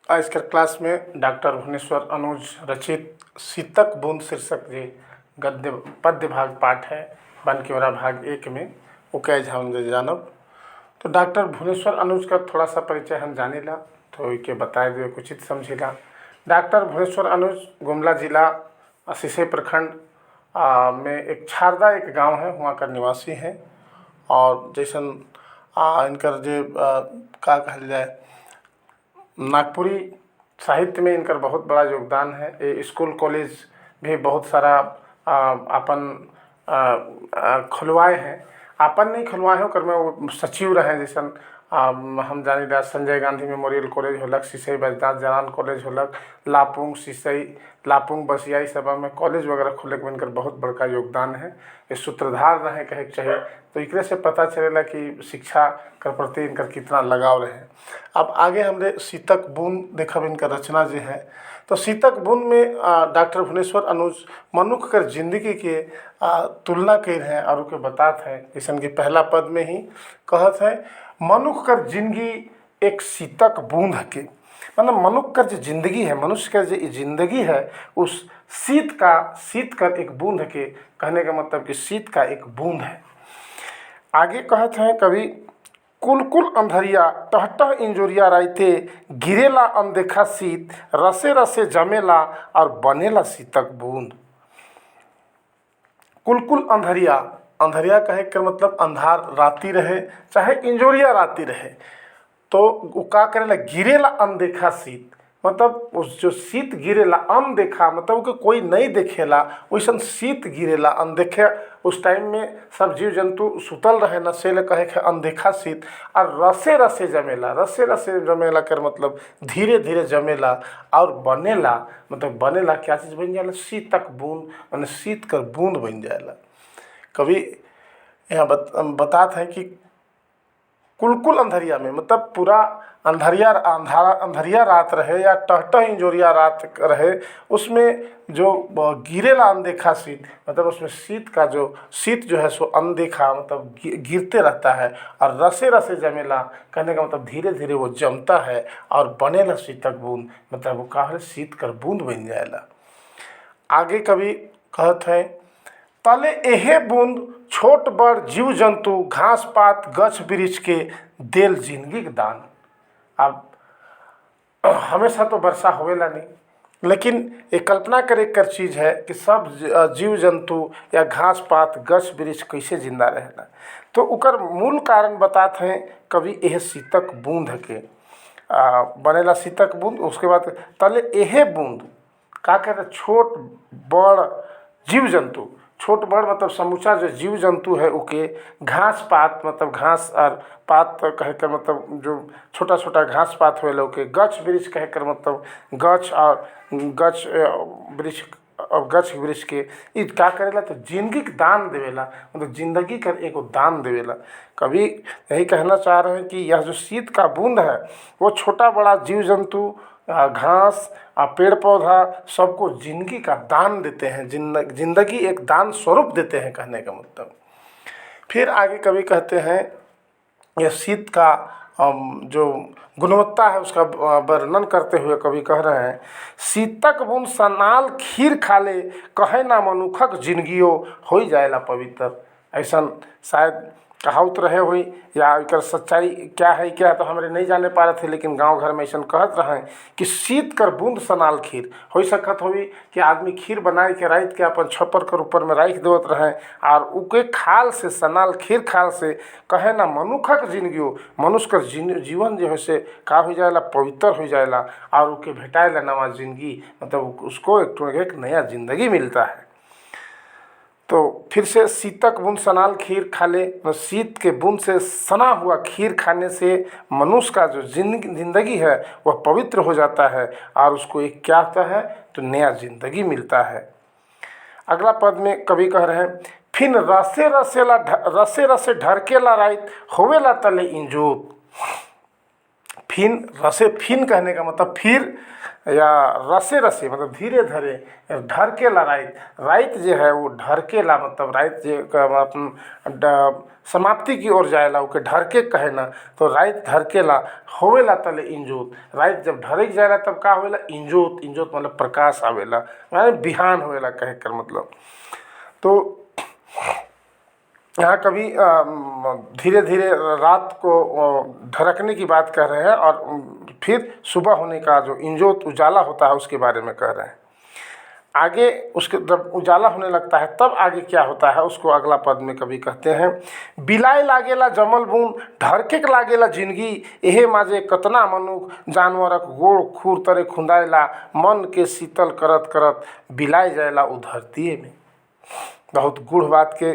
आज के क्लास में डॉक्टर भुवनेश्वर अनुज रचित शीतक बूंद शीर्षक जे गद्य पद्य भाग पाठ है बनकेवरा भाग 1 में वो क्या हम जानब। तो डॉक्टर भुवनेश्वर अनुज का थोड़ा सा परिचय हम जानीला तो इके बताए हुए उचित समझीला। डॉक्टर भुवनेश्वर अनुज गुमला जिला सिसई प्रखंड में एक छारदा एक गांव है, वहाँ का निवासी हैं। और जैसन इनकर जे का कहल जाए, नागपुरी साहित्य में इनकर बहुत बड़ा योगदान है। ये स्कूल कॉलेज भी बहुत सारा अपन खुलवाए हैं। अपन नहीं खुलवाए हो कर में वो सचिव रहे, जैसन हम जानी संजय गांधी मेमोरियल कॉलेज होलक, सिसई बैजनाथ जनान कॉलेज होलक, लापुंग सिसई लापुंग बसियाई सब में कॉलेज वगैरह खुले में इनकर बहुत बड़का योगदान है। ये सूत्रधार रहे कहे के चाहे, तो एक से पता चलेला कि शिक्षा के प्रति इनकर कितना लगाव रहे। अब आगे हमरे शीतक बूंद देखब इनका रचना जो है। तो शीतक बूंद में डॉक्टर भुवनेश्वर अनुज मनुष्य कर जिंदगी के तुलना कर हैं और उके बात है। जैसन कि पहला पद में ही कहत है, मनुष्य कर जिंदगी एक शीतक बूंद के, मतलब मनुष्य का जो जिंदगी है, मनुष्य का जो जिंदगी है उस शीत कर एक बूंद के, कहने का मतलब कि शीत का एक बूंद है। आगे कहते हैं कवि, कुल कुल अंधरिया टहटह इंजोरिया राइते, गिरेला अनदेखा शीत, रसे रसे जमेला और बनेला शीतक बूंद। कुल कुल अंधरिया, अंधरिया कहे कर मतलब अंधार राती रहे चाहे इंजोरिया राती रहे, तो वो का करेला गिरेला अनदेखा शीत, मतलब उस जो शीत गिरेला अनदेखा मतलब कि कोई नहीं देखेला, वैसन शीत गिरेला अनदेखे। उस टाइम में सब जीव जंतु सुतल रहे नशेले कहे के अनदेखा शीत। और रसे रसे जमेला, रसे रसे जमेला कर मतलब धीरे धीरे जमेला और बनेला, मतलब बनेला क्या चीज़ बन जाला, शीतक बूंद, मैंने शीत कर बूंद बन जाएला। कभी यहाँ बताते हैं कि कुलकुल अंधरिया में मतलब पूरा अंधरिया रात रहे या टहटह इंजोरिया रात रहे, उसमें जो गिरेला अनदेखा शीत, मतलब उसमें शीत जो है सो अनदेखा मतलब गिरते रहता है। और रसे रसे जमेला कहने का मतलब धीरे धीरे वो जमता है और बनेला शीतक बूंद, मतलब वो का है शीत कर बूंद बन जाएला। आगे कभी कहते हैं, तले एहे बूंद छोट बड़ जीव जंतु घास पात गछ वृक्ष के देल जिंदगी के दान। अब हमेशा तो वर्षा होवेला नहीं, लेकिन ये कल्पना करे कर चीज़ है कि सब जीव जंतु या घास पात गछ वृक्ष कैसे जिंदा रहेला। तो उकर मूल कारण बताते हैं कवि, यह शीतक बूंद के बनेला शीतक बूंद। उसके बाद तले एहे बूंद का कहते, छोट बड़ जीव जंतु, छोट बड़ मतलब समूचा जो जीव जंतु है उके, घास पात मतलब घास और पात कहे कर मतलब जो छोटा छोटा घास पात हुए उके, गछ वृक्ष कहे कर मतलब गछ और गछ वृक्ष के इ का करेला तो जिंदगी के दान देवेला, मतलब जिंदगी का एगो दान देवेला। कभी यही कहना चाह रहे हैं कि यह जो शीत का बूंद है वो छोटा बड़ा जीव जंतु घास पेड़ पौधा सबको जिंदगी का दान देते हैं, जिंदगी एक दान स्वरूप देते हैं कहने का मतलब। फिर आगे कवि कहते हैं, यह शीत का जो गुणवत्ता है उसका वर्णन करते हुए कवि कह रहे हैं, शीतक बूंद सनाल खीर खाले, कहे ना मनुखक जिंदगियो हो जाएला पवित्र। ऐसा शायद कहावत रहे हुई या एक सच्चाई क्या है तो हमारे नहीं जाने पा रहे थे, लेकिन गांव घर में ऐसा कहत रहे कि शीत कर बूंद सनाल खीर हो सकत हुई कि आदमी खीर बनाए के रात के अपन छप्पर कर ऊपर में रख देवत रहे, और उके खाल से सनाल खीर खाल से कहे ना मनुखक जिंदगियो, मनुष्य कर जीवन जो है से का हो जाएला पवित्र हो जाएला और उके भेटाएला नवा जिंदगी, मतलब उसको एक नया जिंदगी मिलता है। तो फिर से शीतक बूंद सनाल खीर खा ले, शीत के बूंद से सना हुआ खीर खाने से मनुष्य का जो जिंदगी है वह पवित्र हो जाता है और उसको एक क्या आता है तो नया जिंदगी मिलता है। अगला पद में कवि कह रहे हैं, फिर रसे रसे ढरकेला रात होवेला तले इंजोत। फिन रसे, फिन कहने का मतलब फिर या रसे रसे मतलब धीरे धीरे ढरकेला राइत, राइत जो है वो ढरकेला मतलब राइत जो समाप्ति की ओर जाएला ओके ढरके कहे ना, तो राइत ढरकेला होवेला तले इंजोत। राइत जब ढरक जाएला तब का होवेला इंजोत, इंजोत मतलब प्रकाश आवेला, माने बिहान होवेला कहे कर मतलब। तो यहाँ कभी धीरे धीरे रात को ढरकने की बात कर रहे हैं और फिर सुबह होने का जो इंजोत उजाला होता है उसके बारे में कह रहे हैं। आगे उसके जब उजाला होने लगता है तब आगे क्या होता है उसको अगला पद में कभी कहते हैं, बिलाय लागेला जमल बूंद ढरकेक लागेला जिंदगी, एहे माजे कतना मनुख जानवरक गोड़ खूर तरे खुंदायला, मन के शीतल करत करत बिलाय जायला उ धरतीये में। बहुत गूढ़ बात के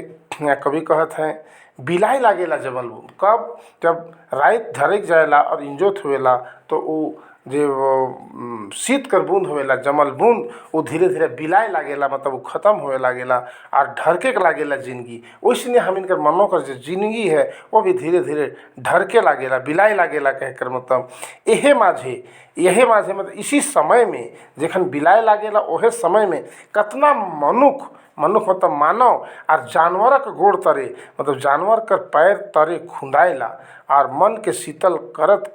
कवि कहत हैं, बिलाय लागेला जमल बूंद, कब जब राइत ढरक जाएला और इंजोत होवेला तो वो जो शीत कर बूंद होवेला जमल बूंद वो धीरे धीरे बिलाय लागेला मतलब वो खत्म होवे लागेला और ढरके लागेला जिंदगी। वैसने हम इनकर मनों का जो जिंदगी है वो भी धीरे धीरे ढरके लागेला बिलाय लागेला कहकर मतलब यही माझे मतलब इसी समय में जखन बिलाय लागेला ओहे समय में कतना मनुख, मनुख मतलब मानव और जानवरक गोड़ तरे मतलब जानवर कर पैर तरे खुंदायला और मन के शीतल करत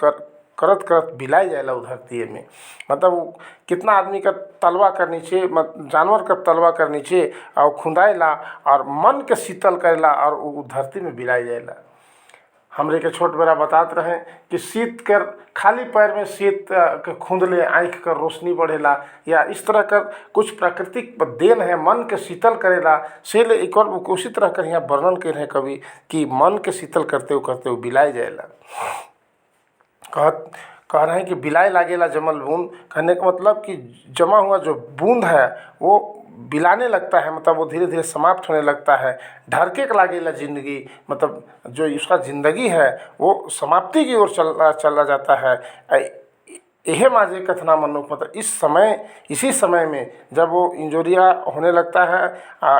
करत बिलाय जाएला उ धरतीये में। मतलब वो कितना आदमी का तलवा कर नीचे जानवर का तलवा कर नीचे और खुंदायला और मन के शीतल करेला और वो धरती में बिलाय जाएला। हमरे के छोट बेरा बतात रहे कि शीत कर खाली पैर में शीत के खूंदले आँख कर रोशनी बढ़ेला, या इस तरह कर कुछ प्राकृतिक देन है मन के शीतल करेला। से ले एक और उसी तरह कर यहाँ वर्णन कर रहे कवि कि मन के शीतल करते हुए बिलाय जाएला। कह रहे हैं कि बिलाय लागेला जमल बूंद, कहने का मतलब कि जमा हुआ जो बूंद है वो बिलाने लगता है, मतलब वो धीरे धीरे समाप्त होने लगता है। ढरके लागेला जिंदगी मतलब जो उसका ज़िंदगी है वो समाप्ति की ओर चला जाता है। यह माझे कथना मनुख मतलब इसी समय में जब वो इंजोरिया होने लगता है,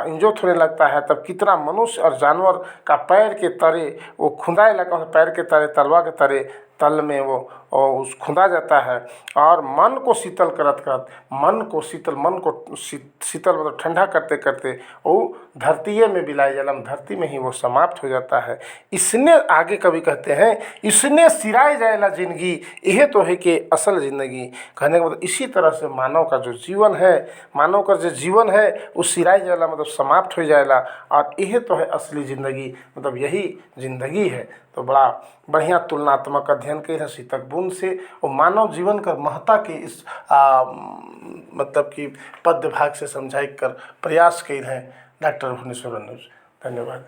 इंजोत होने लगता है, तब कितना मनुष्य और जानवर का पैर के तरे वो खुंदाए लगा, पैर के तरे तलवा के तरे तल में वो उस खुंदा जाता है और मन को शीतल करत करत मन को शीतल मतलब ठंडा करते करते वो धरतीये में बिलाय जलम, धरती में ही वो समाप्त हो जाता है। इसने आगे कभी कहते हैं, इसने सिराय जाएला जिंदगी, यह तो है कि असल ज़िंदगी। कहने का मतलब इसी तरह से मानव का जो जीवन है, मानव का जो जीवन है वो सिराय जाएला मतलब समाप्त हो जाएला और यह तो है असली ज़िंदगी, मतलब यही ज़िंदगी है। तो बड़ा बढ़िया तुलनात्मक अध्ययन के है शीतक बूंद से और मानव जीवन का महत्ता के इस मतलब कि पद्य भाग से समझाई कर प्रयास कर हैं डॉक्टर भुवनेश्वर अनुज। धन्यवाद।